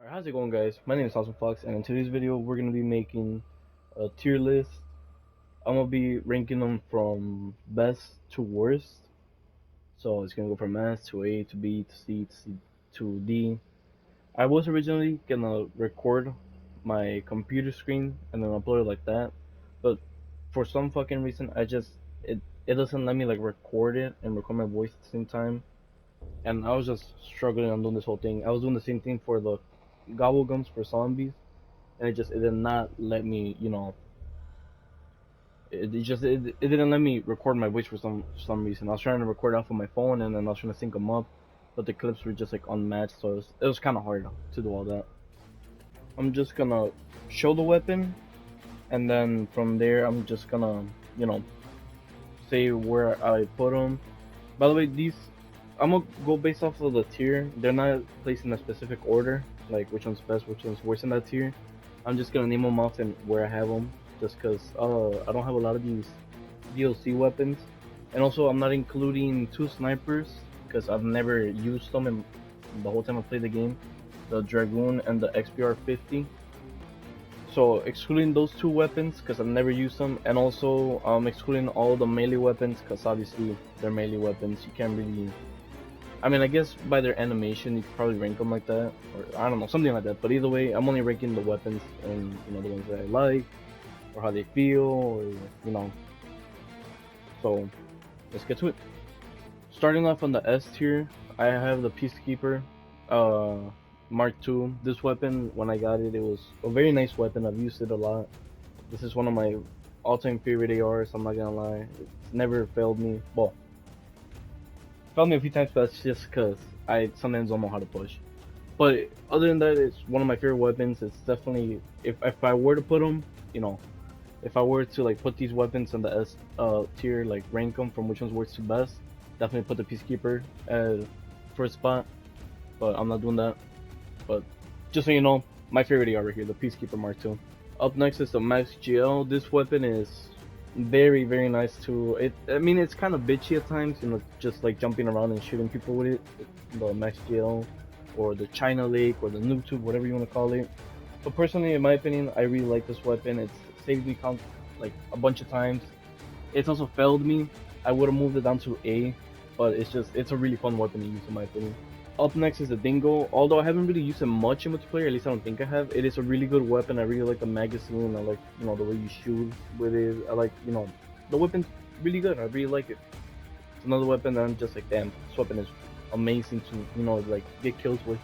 Alright, how's it going, guys? My name is Awesome Fox, and in today's video, we're gonna be making a tier list. I'm gonna be ranking them from best to worst. So it's gonna go from S to A to B to C to C to D. I was originally gonna record my computer screen and then upload it like that, but for some fucking reason, it doesn't let me like record it and record my voice at the same time. And I was just struggling on doing this whole thing. I was doing the same thing for the gobble gums for zombies, and it did not let me, it didn't let me record my voice for some reason. I was trying to record off of my phone, and then I was trying to sync them up, but the clips were just like unmatched, so it was kind of hard to do all that. I'm just gonna show the weapon, and then from there I'm just gonna, you know say where I put them. By the way, these I'm gonna go based off of the tier. They're not placed in a specific order, like which one's best, which one's worse in that tier. I'm just gonna name them off and where I have them, just cause I don't have a lot of these DLC weapons, and also I'm not including two snipers because I've never used them in the whole time I played the game, the Dragoon and the XPR 50. So excluding those two weapons because I've never used them, and also excluding all the melee weapons because obviously they're melee weapons. You can't really. I mean, I guess by their animation, you could probably rank them like that, or I don't know, something like that. But either way, I'm only ranking the weapons and the ones that I like, or how they feel, or you know. So let's get to it. Starting off on the S tier, I have the Peacekeeper, uh, Mark II. This weapon, when I got it, it was a very nice weapon. I've used it a lot. This is one of my all-time favorite ARs. I'm not gonna lie, it's never failed me. Well, failed me a few times, but that's just because I sometimes don't know how to push. But other than that, it's one of my favorite weapons. It's definitely if I were to put them, you know, if I were to like put these weapons in the S tier, like rank them from which one's worst to best, definitely put the Peacekeeper at first spot. But I'm not doing that. But just so you know, my favorite AR right here, the Peacekeeper Mark II. Up next is the Max GL. This weapon is very nice too. I mean, it's kind of bitchy at times, just like jumping around and shooting people with it. The Max GL, or the China Lake, or the Noob Tube, whatever you want to call it. But personally, in my opinion, I really like this weapon. It's saved me like a bunch of times. It's also failed me. I would have moved it down to A, but it's a really fun weapon to use in my opinion. Up next is the Dingo. Although I haven't really used it much in multiplayer, at least I don't think I have. It is a really good weapon. I really like the magazine. I like the way you shoot with it. I like the weapon's really good. I really like it. It's another weapon that I'm just like, damn, this weapon is amazing to like get kills with.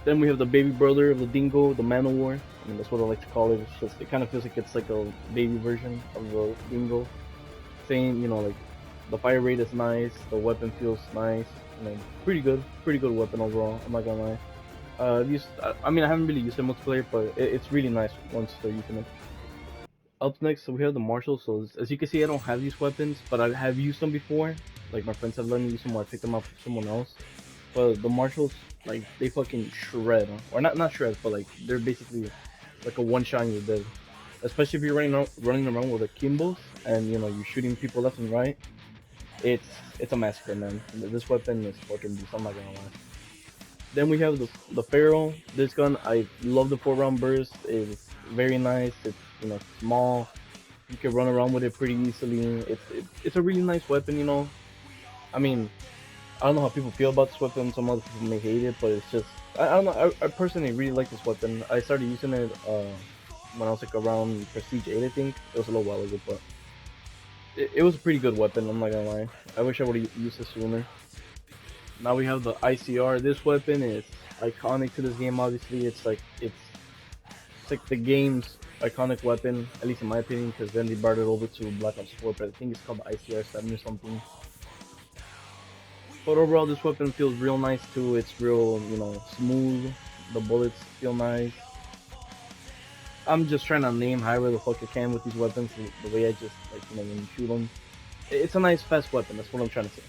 Then we have the baby brother of the Dingo, the Manowar. I mean, that's what I like to call it. It's just, it kind of feels like it's like a baby version of the Dingo. Same, like the fire rate is nice. The weapon feels nice. Pretty good weapon overall. I'm not gonna lie. I mean, I haven't really used it multiplayer, but it's really nice once they're using it. Up next, so we have the Marshall. So as you can see, I don't have these weapons, but I have used them before. Like my friends have let me use them, or I picked them up from someone else. But the Marshalls, like they fucking shred, or not shred, but like they're basically like a one shot and you're dead. Especially if you're running around with the Kimbos and you're shooting people left and right. It's it's a massacre, man. This weapon is fucking beast. I'm not gonna lie. Then we have the Pharaoh. This gun, I love the 4 round burst. It's very nice. It's small. You can run around with it pretty easily. It's a really nice weapon. I mean, I don't know how people feel about this weapon. Some other people may hate it, but it's just I don't know. I personally really like this weapon. I started using it when I was like around Prestige 8, I think. It was a little while ago, but it was a pretty good weapon. I'm not gonna lie. I wish I would have used it sooner. Now we have the ICR. This weapon is iconic to this game. Obviously, it's like the game's iconic weapon, at least in my opinion, because then they brought it over to Black Ops 4, but I think it's called the ICR 7 or something. But overall, this weapon feels real nice too. It's real, smooth. The bullets feel nice. I'm just trying to name however the fuck I can with these weapons. The way I just like, when you shoot them, it's a nice fast weapon. That's what I'm trying to say.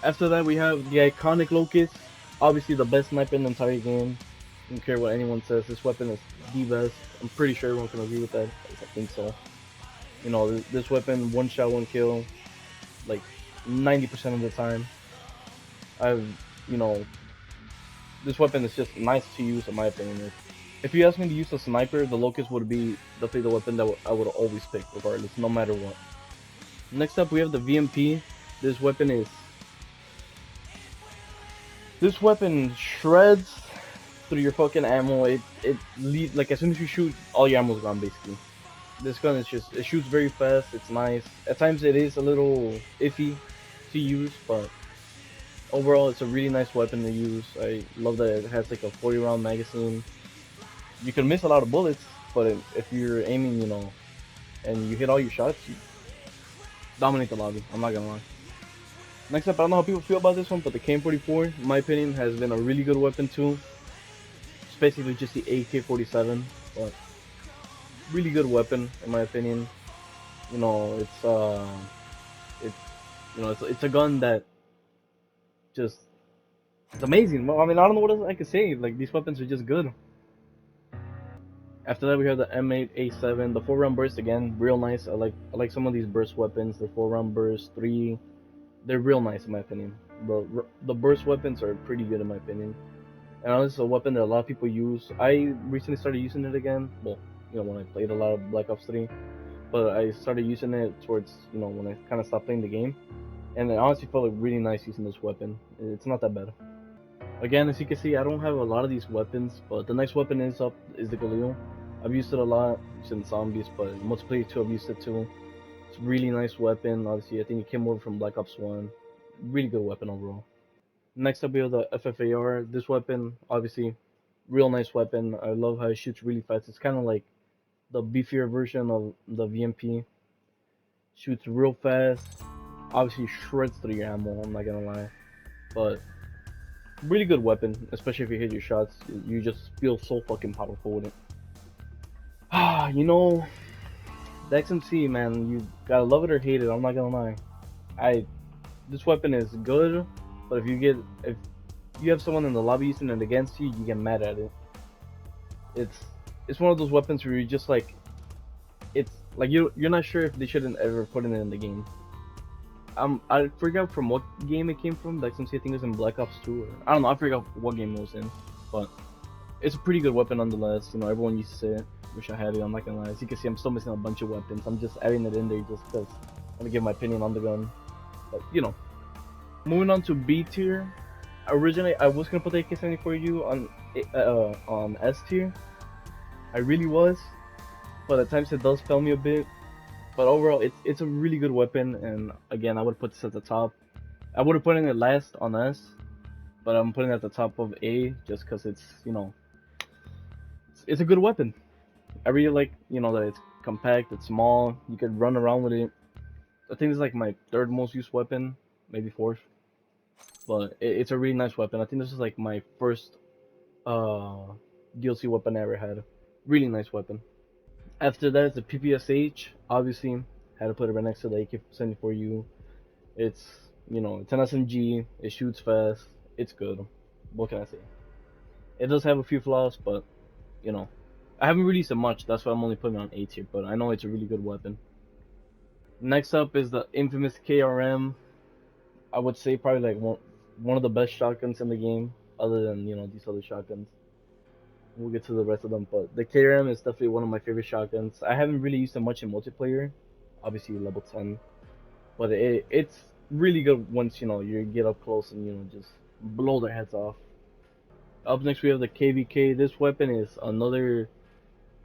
After that, we have the iconic Locust. Obviously, the best sniper in the entire game. I don't care what anyone says. This weapon is the best. I'm pretty sure everyone can agree with that. I think so. This weapon, one shot, one kill, like 90% of the time. I've, this weapon is just nice to use in my opinion. If you ask me to use a sniper, the Locust would be definitely the weapon that I would always pick, regardless, no matter what. Next up, we have the VMP. This weapon is this weapon shreds through your fucking ammo. Like as soon as you shoot, all your ammo's gone basically. This gun is just it shoots very fast. It's nice. At times it is a little iffy to use, but overall it's a really nice weapon to use. I love that it has like a 40 round magazine. You can miss a lot of bullets, but if you're aiming, and you hit all your shots, you dominate the lobby. I'm not gonna lie. Next up, I don't know how people feel about this one, but the KM44, in my opinion, has been a really good weapon too. It's basically just the AK-47, but really good weapon in my opinion. You know, it's it's a gun that just it's amazing. Well, I mean, I don't know what else I could say. Like these weapons are just good. After that, we have the M8A7, the 4-round burst again, real nice. I like some of these burst weapons. The 4-round burst, 3, they're real nice in my opinion. The burst weapons are pretty good in my opinion. And this is a weapon that a lot of people use. I recently started using it again. Well, when I played a lot of Black Ops 3, but I started using it towards when I kind of stopped playing the game. And it honestly felt like really nice using this weapon. It's not that bad. Again, as you can see, I don't have a lot of these weapons, but the next weapon is the Galil. I've used it a lot since zombies, but multiplayer 2 I've used it too. It's a really nice weapon. Obviously, I think it came over from Black Ops 1. Really good weapon overall. Next up we have the FFAR. This weapon, obviously, real nice weapon. I love how it shoots really fast. It's kind of like the beefier version of the VMP. Shoots real fast. Obviously shreds through your ammo, I'm not gonna lie. But really good weapon, especially if you hit your shots. You just feel so fucking powerful with it. Ah, the XMC, man, you gotta love it or hate it, I'm not gonna lie. This weapon is good, but if you have someone in the lobby using it against you, you get mad at it. It's it's one of those weapons where you're just like it's like you're not sure if they shouldn't ever put it in the game. I forgot from what game it came from. Like some say I think it was in Black Ops 2 or I don't know. I forgot what game it was in, but it's a pretty good weapon nonetheless. Everyone used to say it. Wish I had it. I'm not gonna lie. As you can see, I'm still missing a bunch of weapons. I'm just adding it in there just because I want to give my opinion on the gun. But moving on to B tier. Originally, I was gonna put the AK-74U on S tier. I really was, but at times it does fail me a bit. But overall, it's a really good weapon, and again, I would put this at the top. I would have put it last on S, but I'm putting it at the top of A just because it's a good weapon. I really like that it's compact, it's small, you could run around with it. I think it's like my third most used weapon, maybe fourth, but it's a really nice weapon. I think this is like my first uh DLC weapon I ever had. Really nice weapon. After that is the PPSH. Obviously, had to put it right next to the AK-74U. It's it's an SMG. It shoots fast. It's good. What can I say? It does have a few flaws, but you know, I haven't released it much. That's why I'm only putting it on A tier. But I know it's a really good weapon. Next up is the infamous KRM. I would say probably like one of the best shotguns in the game, other than these other shotguns. We'll get to the rest of them, but the KRM is definitely one of my favorite shotguns. I haven't really used it much in multiplayer, obviously level 10, but it's really good once you get up close and just blow their heads off. Up next we have the KVK. This weapon is another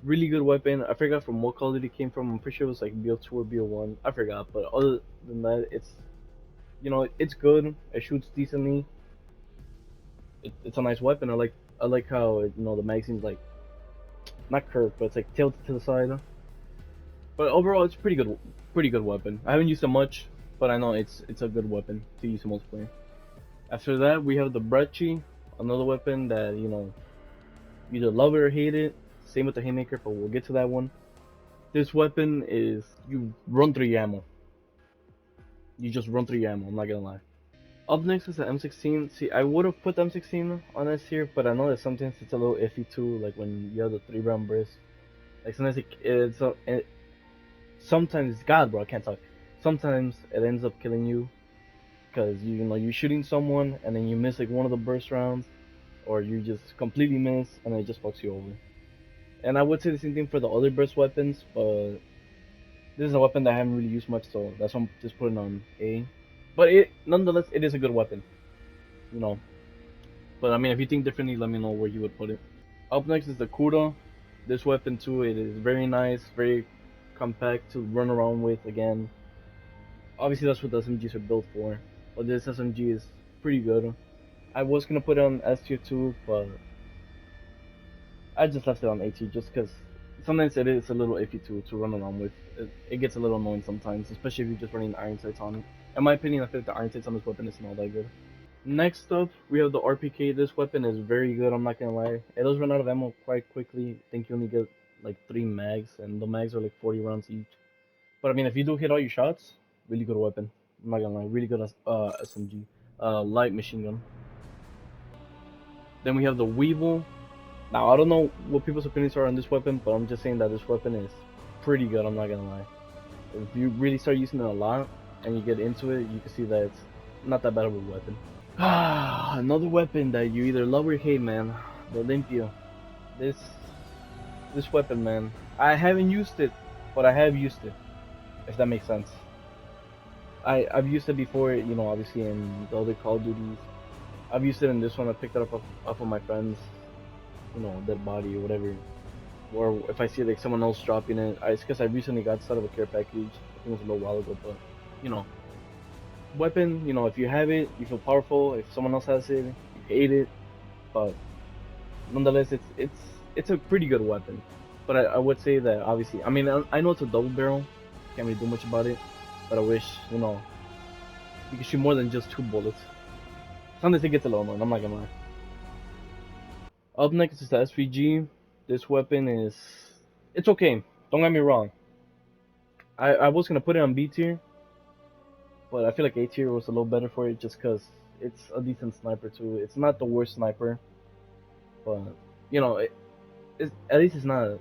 really good weapon. I forgot from what color it came from. I'm pretty sure it was like BO2 or BO1. I forgot, but other than that, it's good. It shoots decently. It's a nice weapon. I like how the magazine's like not curved, but it's like tilted to the side. But overall, it's pretty good weapon. I haven't used it much, but I know it's a good weapon to use in multiplayer. After that, we have the Brecci, another weapon that you either love it or hate it. Same with the Haymaker, but we'll get to that one. This weapon is you run through your ammo. You just run through your ammo. I'm not gonna lie. Up next is the M16. See, I would have put the M16 on this here, but I know that sometimes it's a little iffy too. Like when you have the 3-round burst. Like sometimes sometimes God, bro, I can't talk. Sometimes it ends up killing you because you're shooting someone and then you miss like one of the burst rounds, or you just completely miss and it just fucks you over. And I would say the same thing for the other burst weapons, but this is a weapon that I haven't really used much, so that's why I'm just putting on A. But nonetheless, it is a good weapon, you know. But I mean, if you think differently, let me know where you would put it. Up next is the Kuda. This weapon too, it is very nice, very compact to run around with. Again, obviously that's what the SMGs are built for, but this SMG is pretty good. I was gonna put it on S tier too, but I just left it on A tier just because sometimes it is a little iffy to run around with. It gets a little annoying sometimes, especially if you're just running iron sights on it. In my opinion, I feel like the iron sights on this weapon isn't all that good. Next up, we have the RPK. This weapon is very good, I'm not gonna lie. It does run out of ammo quite quickly. I think you only get like 3 mags, and the mags are like 40 rounds each. But I mean, if you do hit all your shots, really good weapon. I'm not gonna lie, really good SMG. Light machine gun. Then we have the Weevil. Now, I don't know what people's opinions are on this weapon, but I'm just saying that this weapon is pretty good, I'm not gonna lie. If you really start using it a lot, and you get into it, you can see that it's not that bad of a weapon. Another weapon that you either love or hate, man. The Olympia. This weapon, man. I haven't used it, but I have used it. If that makes sense. I've used it before, you know, obviously in the other Call of Duties. I've used it in this one. I picked it up off of my friends, you know, dead body or whatever. Or if I see like someone else dropping it, it's because I recently got out of a care package. I think it was a little while ago, but you know, weapon. You know, if you have it, you feel powerful. If someone else has it, you hate it. But nonetheless, it's a pretty good weapon. But I would say that obviously, I mean, I know it's a double barrel. Can't really do much about it. But I wish, you know, you could shoot more than just 2 bullets. Sometimes it gets a little annoying. I'm not gonna lie. Up next is the SVG. This weapon is, it's okay. Don't get me wrong. I was gonna put it on B tier, but I feel like A tier was a little better for it just because it's a decent sniper too. It's not the worst sniper, but you know, at least it's not,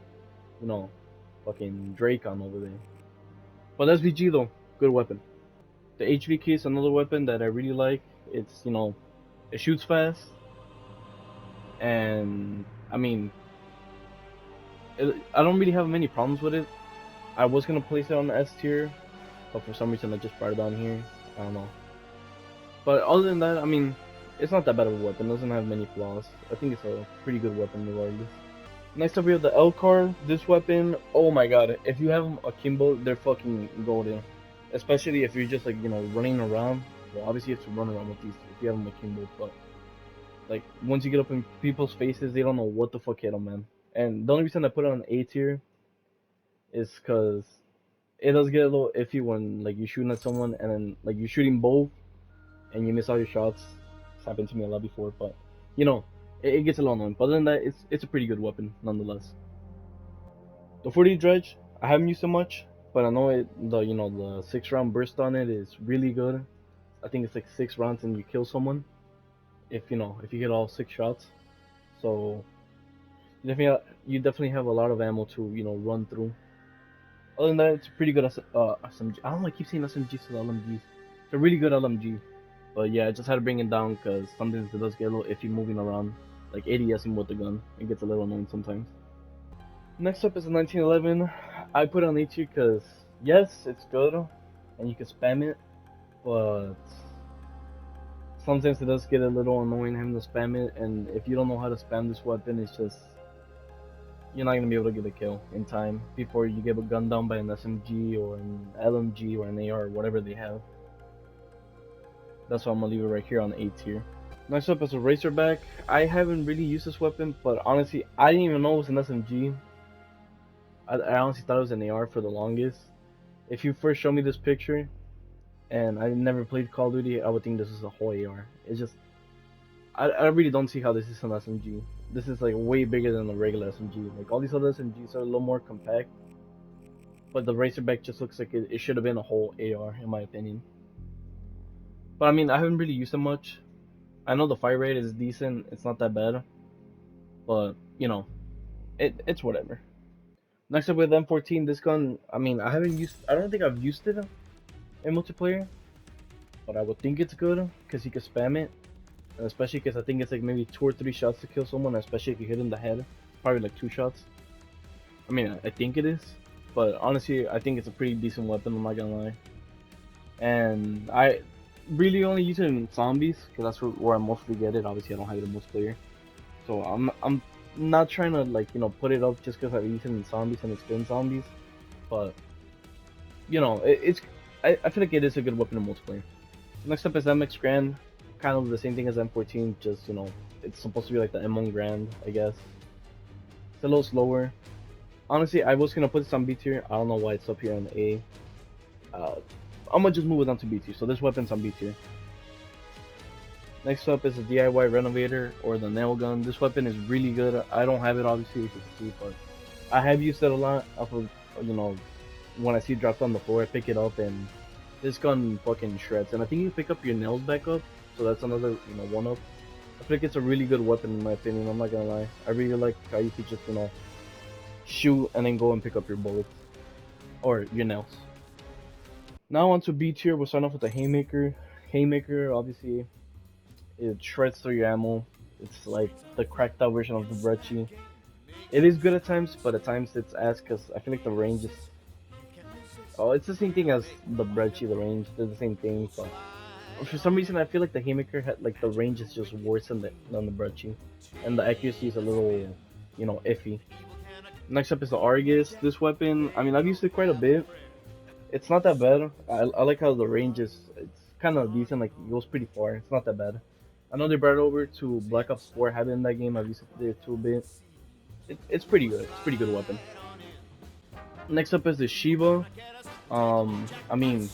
you know, fucking Dracon over there. But SVG though, good weapon. The HVK is another weapon that I really like. It's, you know, it shoots fast, and I mean, I don't really have many problems with it. I was gonna place it on S tier, but for some reason I just brought it down here. I don't know. But other than that, I mean, it's not that bad of a weapon. It doesn't have many flaws. I think it's a pretty good weapon regardless. Next up we have the L car. This weapon, oh my god, if you have them akimbo, they're fucking golden. Especially if you're just like, you know, running around. Well, obviously you have to run around with these if you have them akimbo, but like once you get up in people's faces, they don't know what the fuck hit them, man. And the only reason I put it on A tier is because it does get a little iffy when like you're shooting at someone and then like you're shooting both and you miss all your shots. It's happened to me a lot before, but you know, it gets a little annoying. But other than that, it's a pretty good weapon nonetheless. The 40 dredge, I haven't used it much, but I know the you know the 6-round burst on it is really good. I think it's like 6 rounds and you kill someone if you know if you get all 6 shots. So you definitely have a lot of ammo to you know run through. Other than that, it's a pretty good SMG. I don't know, I keep saying SMGs to the LMGs. It's a really good LMG. But yeah, I just had to bring it down because sometimes it does get a little iffy moving around. Like ADSing with the gun. It gets a little annoying sometimes. Next up is the 1911. I put it on A tier because, yes, it's good. And you can spam it. But sometimes it does get a little annoying having to spam it. And if you don't know how to spam this weapon, it's just you're not gonna be able to get a kill in time before you get a gun down by an SMG or an LMG or an AR or whatever they have. That's why I'm gonna leave it right here on A tier. Next up is a Razorback. I haven't really used this weapon, but honestly, I didn't even know it was an SMG. I honestly thought it was an AR for the longest. If you first showed me this picture, and I never played Call of Duty, I would think this is a whole AR. It's just, I really don't see how this is an SMG. This is like way bigger than a regular SMG. Like all these other SMGs are a little more compact, but the Razorback just looks like it should have been a whole AR in my opinion. But I mean, I haven't really used it much. I know the fire rate is decent. It's not that bad, but you know, it's whatever. Next up with M14, this gun. I mean, I don't think I've used it in multiplayer, but I would think it's good because you can spam it. And especially because I think it's like maybe 2 or 3 shots to kill someone, especially if you hit in the head. Probably like 2 shots. I mean, I think it is, but honestly, I think it's a pretty decent weapon. I'm not gonna lie. And I really only use it in zombies because that's where I mostly get it. Obviously, I don't have it in multiplayer, so I'm not trying to like put it up just because I use it in zombies and it's been zombies. But I feel like it is a good weapon in multiplayer. Next up is MX Grand, kind of the same thing as M14, just it's supposed to be like the M1 Grand, I guess. It's a little slower. Honestly, I was gonna put this on B tier. I don't know why it's up here on A. I'm gonna just move it down to B tier. So this weapon's on B tier. Next up is the DIY Renovator or the nail gun. This weapon is really good. I don't have it obviously, as you can see, but I have used it a lot. Off of when I see it dropped on the floor, I pick it up and this gun fucking shreds. And I think you pick up your nails back up, so that's another one up. I feel like it's a really good weapon in my opinion. I'm not gonna lie. I really like how you could just shoot and then go and pick up your bullets or your nails. Now onto B tier, we'll start off with the Haymaker. Haymaker, obviously, it shreds through your ammo. It's like the cracked out version of the Brecci. It is good at times, but at times it's ass because I feel like the range is... Oh, it's the same thing as the Brecci, the range. They're the same thing, but for some reason I feel like the Haymaker had like the range is just worse than the Brecci. And the accuracy is a little, iffy. Next up is the Argus. This weapon, I mean, I've used it quite a bit. It's not that bad. I like how the range is, it's kind of decent, like it goes pretty far. It's not that bad. I know they brought it over to Black Ops 4, I have it in that game, I've used it there too a bit. It's pretty good. It's a pretty good weapon. Next up is the Shiva. I mean,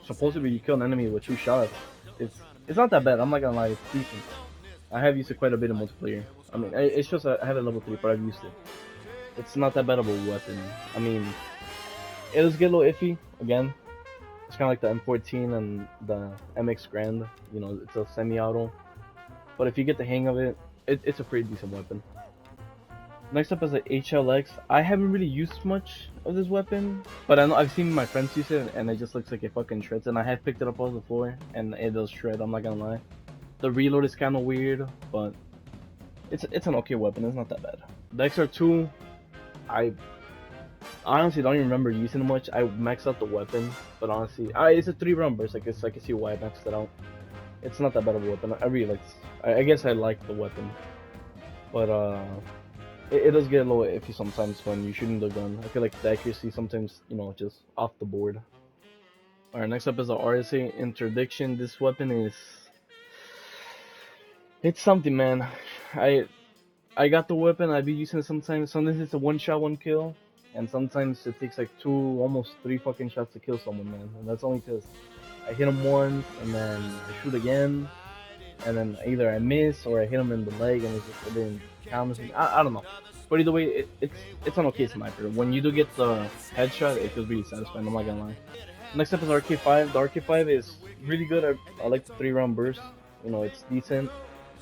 supposedly you kill an enemy with 2 shots. It's not that bad, I'm not gonna lie, it's decent. I have used it quite a bit in multiplayer. I mean, it's just I have it level 3, but I've used it. It's not that bad of a weapon. I mean, it does get a little iffy, again. It's kind of like the M14 and the MX Grand. It's a semi-auto. But if you get the hang of it, it's a pretty decent weapon. Next up is the HLX. I haven't really used much of this weapon, but I know I've seen my friends use it, and it just looks like it fucking shreds. And I have picked it up off the floor, and it does shred. I'm not gonna lie. The reload is kind of weird, but it's an okay weapon. It's not that bad. The XR2, I honestly don't even remember using it much. I maxed out the weapon, but honestly, it's a 3-round burst. I guess I can see why I maxed it out. It's not that bad of a weapon. I really like. I guess I like the weapon, but it does get a little iffy sometimes when you're shooting the gun. I feel like the accuracy sometimes, just off the board. Alright, next up is the RSA Interdiction. This weapon is... It's something, man. I got the weapon, I've been using it sometimes. Sometimes it's a 1-shot, 1-kill. And sometimes it takes like 2, almost 3 fucking shots to kill someone, man. And that's only because I hit him once, and then I shoot again. And then either I miss or I hit him in the leg and it didn't count. I don't know. But either way, it's an okay sniper. When you do get the headshot, it feels really satisfying, I'm not gonna lie. Next up is RK5. The RK5 is really good. I like the 3-round burst. It's decent.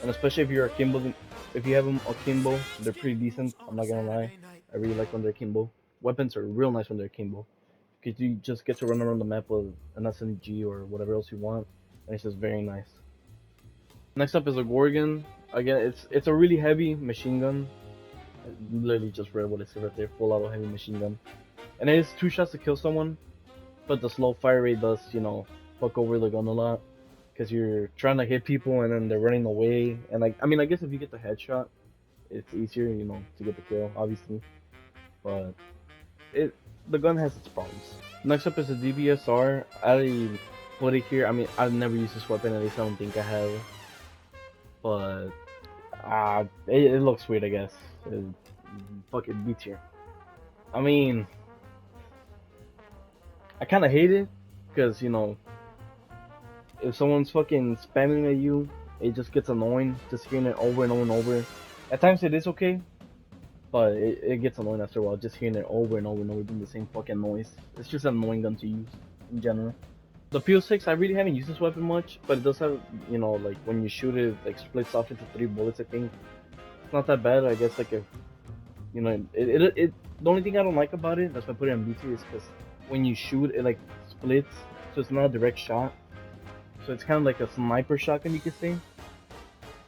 And especially if you're akimbo, if you have them akimbo, they're pretty decent, I'm not gonna lie. I really like when they're akimbo. Weapons are real nice when they're akimbo. Because you just get to run around the map with an SMG or whatever else you want. And it's just very nice. Next up is a Gorgon. Again, it's a really heavy machine gun. I literally just read what it said right there, full auto heavy machine gun. And it is 2 shots to kill someone, but the slow fire rate does, fuck over the gun a lot. Because you're trying to hit people and then they're running away. And I mean, I guess if you get the headshot, it's easier, to get the kill, obviously. But the gun has its problems. Next up is the DBSR. I put it here. I mean, I've never used this weapon, at least I don't think I have. But it looks weird, I guess. Fucking B tier. I mean, I kind of hate it because if someone's fucking spamming at you, it just gets annoying just hearing it over and over and over. At times it is okay, but it gets annoying after a while just hearing it over and over and over doing the same fucking noise. It's just an annoying gun to use in general. The PO6, I really haven't used this weapon much, but it does have, like when you shoot it, like splits off into 3 bullets, I think. It's not that bad, I guess, like if, the only thing I don't like about it, that's why I put it on B tier, is because when you shoot, it like splits, so it's not a direct shot. So it's kind of like a sniper shotgun, you could say.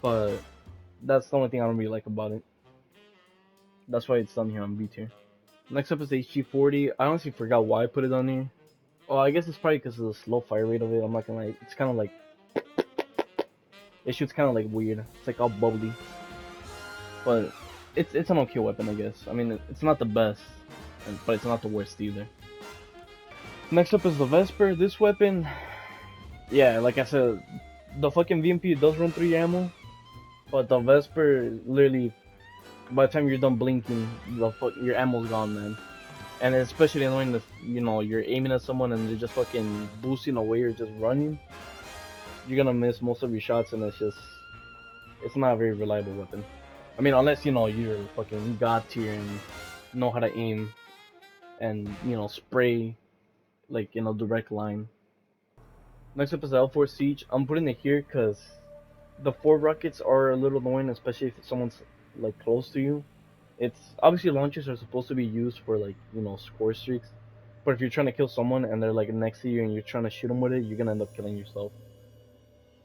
but that's the only thing I don't really like about it. That's why it's done here on B tier. Next up is the HG40. I honestly forgot why I put it on here. Well, I guess it's probably because of the slow fire rate of it. I'm not gonna lie. It's kind of like, it shoots kind of like weird. It's like all bubbly. But it's an okay weapon, I guess. I mean, it's not the best, but it's not the worst either. Next up is the Vesper. This weapon, yeah, like I said, the fucking VMP does run through your ammo, but the Vesper literally, by the time you're done blinking, your ammo's gone, man. And it's especially annoying if you're aiming at someone and they're just fucking boosting away or just running. You're gonna miss most of your shots, and it's not a very reliable weapon. I mean, unless you're fucking god tier and know how to aim and spray like in a direct line. Next up is the L4 Siege. I'm putting it here because the 4 rockets are a little annoying, especially if someone's like close to you. It's obviously launchers are supposed to be used for like score streaks, but if you're trying to kill someone and they're like next to you and you're trying to shoot them with it, you're gonna end up killing yourself,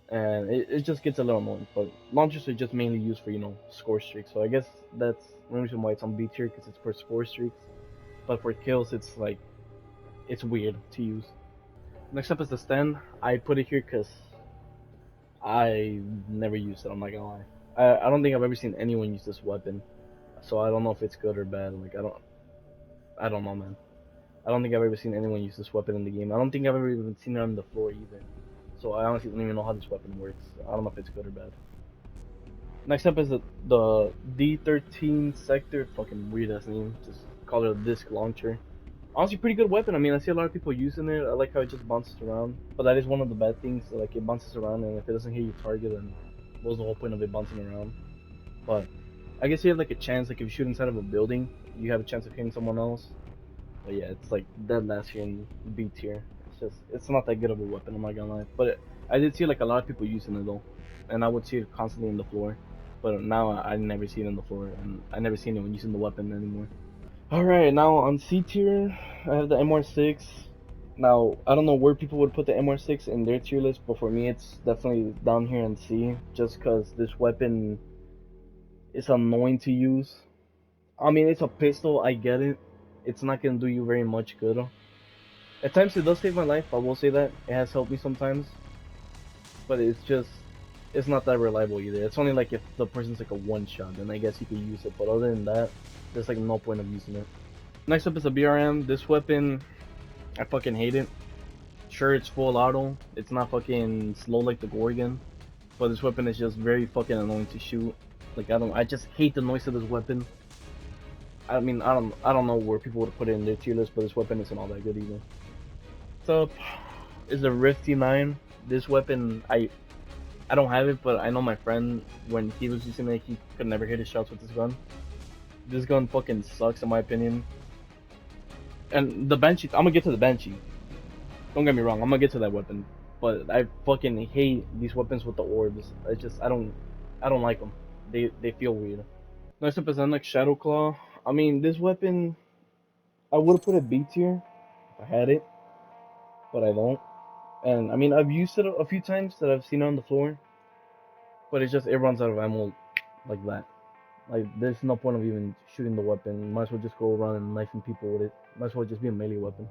and it just gets a little annoying. But launchers are just mainly used for score streaks, so I guess that's the reason why it's on B tier, because it's for score streaks. But for kills, it's weird to use. Next up is the stand. I put it here because I never used it. I'm not gonna lie. I don't think I've ever seen anyone use this weapon, so I don't know if it's good or bad. Like I don't know, man. I don't think I've ever seen anyone use this weapon in the game. I don't think I've ever even seen it on the floor either. So I honestly don't even know how this weapon works. I don't know if it's good or bad. Next up is the D13 sector. Fucking weird ass name. Just call it a disc launcher. Honestly, pretty good weapon. I mean, I see a lot of people using it. I like how it just bounces around. But that is one of the bad things. Like, it bounces around, and if it doesn't hit your target, then what's the whole point of it bouncing around? But I guess you have like a chance. Like, if you shoot inside of a building, you have a chance of hitting someone else. But yeah, it's like dead last here in B tier. It's not that good of a weapon. I'm not gonna lie. But I did see like a lot of people using it though, and I would see it constantly in the floor. But now I never see it on the floor, and I never see anyone using the weapon anymore. Alright, now on C tier, I have the MR6. Now, I don't know where people would put the MR6 in their tier list, but for me it's definitely down here in C, just because this weapon is annoying to use. I mean, it's a pistol, I get it. It's not gonna do you very much good. At times it does save my life, I will say that. It has helped me sometimes, but it's not that reliable either. It's only like if the person's like a one shot, then I guess you could use it, but other than that, there's like no point of using it. Next up is a BRM. This weapon, I fucking hate it. Sure, it's full auto. It's not fucking slow like the Gorgon, but this weapon is just very fucking annoying to shoot. Like I just hate the noise of this weapon. I mean, I don't know where people would put it in their tier list, but this weapon isn't all that good either. Next up is the Rift T9. This weapon, I don't have it, but I know my friend, when he was using it, he could never hit his shots with this gun. This gun fucking sucks in my opinion. And the Banshee, I'm gonna get to the Banshee. Don't get me wrong, I'm gonna get to that weapon. But I fucking hate these weapons with the orbs. I don't like them. They feel weird. Next up is NX Shadow Claw. I mean, this weapon, I would have put it B tier if I had it, but I don't. And I mean, I've used it a few times that I've seen it on the floor, but it runs out of ammo like that. Like, there's no point of even shooting the weapon. Might as well just go around and knifing people with it. Might as well just be a melee weapon.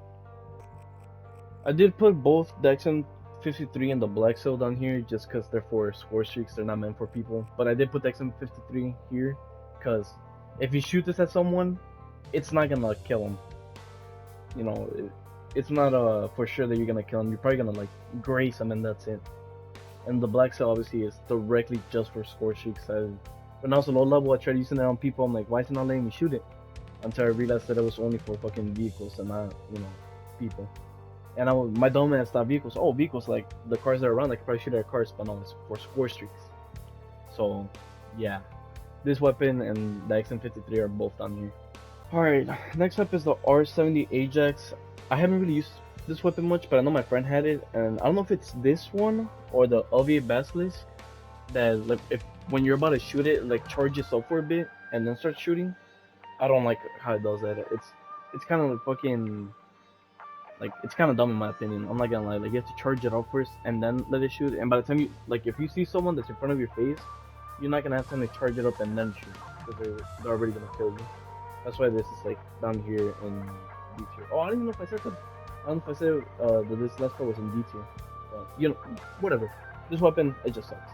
I did put both the XM53 and the Black Cell down here just because they're for score streaks. They're not meant for people. But I did put the XM53 here because if you shoot this at someone, it's not gonna kill them. It's not for sure that you're gonna kill them. You're probably gonna like graze them and that's it. And the Black Cell obviously is directly just for score streaks. When I was a low level, I tried using it on people. I'm like, why is it not letting me shoot it? Until I realized that it was only for fucking vehicles and not, people. And my dumb ass thought vehicles. Oh, vehicles, like the cars that are around, I could probably shoot at cars, but no, it's for score streaks. So, yeah, this weapon and the XM53 are both down here. Alright, next up is the R70 Ajax. I haven't really used this weapon much, but I know my friend had it, and I don't know if it's this one or the LVA Basilisk that, like, when you're about to shoot it, like charges up for a bit and then starts shooting. I don't like how it does that. It's kind of like fucking, like, it's kind of dumb in my opinion. I'm not gonna lie. Like, you have to charge it up first and then let it shoot. And by the time if you see someone that's in front of your face you're not gonna have time to charge it up and then shoot, because they're already gonna kill you. That's why this is like down here in D tier. Oh, I don't even know if I said that. I don't know if I said that this last part was in D tier. But, you know, whatever. This weapon, it just sucks.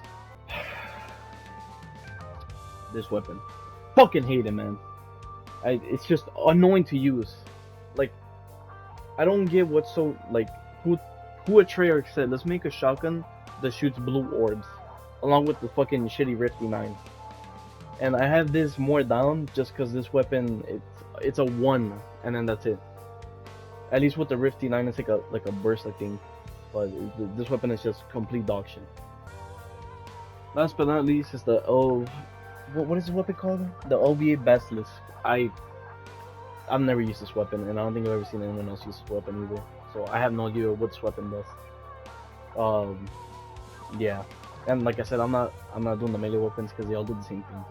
This weapon. Fucking hate it, man. It's just annoying to use. Like, I don't get what's so, like, who at Treyarch said, let's make a shotgun that shoots blue orbs. Along with the fucking shitty Rifty 9. And I have this more down just because this weapon, it's a 1, and then that's it. At least with the Rifty 9, it's like a burst, I think. But this weapon is just complete dog shit. Last but not least is the what is the weapon called? The OVA Basilisk. I've never used this weapon, and I don't think I've ever seen anyone else use this weapon either. So I have no idea what this weapon does. Yeah. And like I said, I'm not doing the melee weapons because they all do the same thing.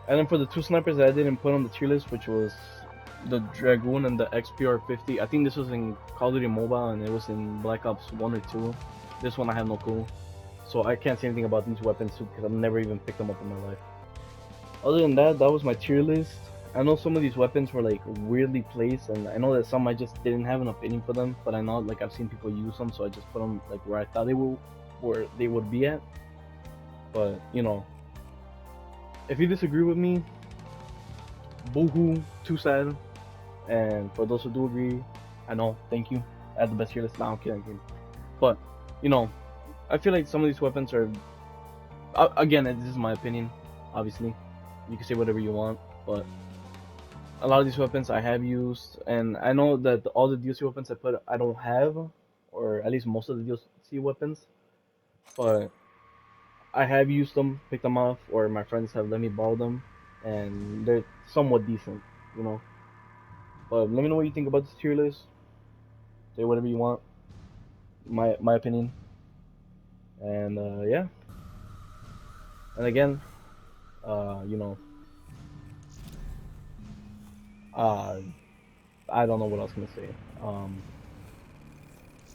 And then for the 2 snipers that I didn't put on the tier list, which was the Dragoon and the XPR-50. I think this was in Call of Duty Mobile and it was in Black Ops 1 or 2. This one I have no clue. So I can't say anything about these weapons too because I've never even picked them up in my life. Other than that, that was my tier list. I know some of these weapons were like weirdly placed, and I know that some I just didn't have an opinion for them, but I know like I've seen people use them, so I just put them like where I thought they would be at. But you know, if you disagree with me, boohoo, too sad. And for those who do agree, I know, thank you. I had the best tier list. Nah, I'm kidding. But you know, I feel like some of these weapons are, again, this is my opinion. Obviously, you can say whatever you want, but a lot of these weapons I have used, and I know that all the DLC weapons I don't have, or at least most of the DLC weapons, but I have used them, picked them off, or my friends have let me borrow them, and they're somewhat decent, you know. But let me know what you think about this tier list. Say whatever you want. My opinion. And yeah. And again, you know, uh, I don't know what else I'm gonna say.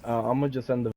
I'm gonna just end the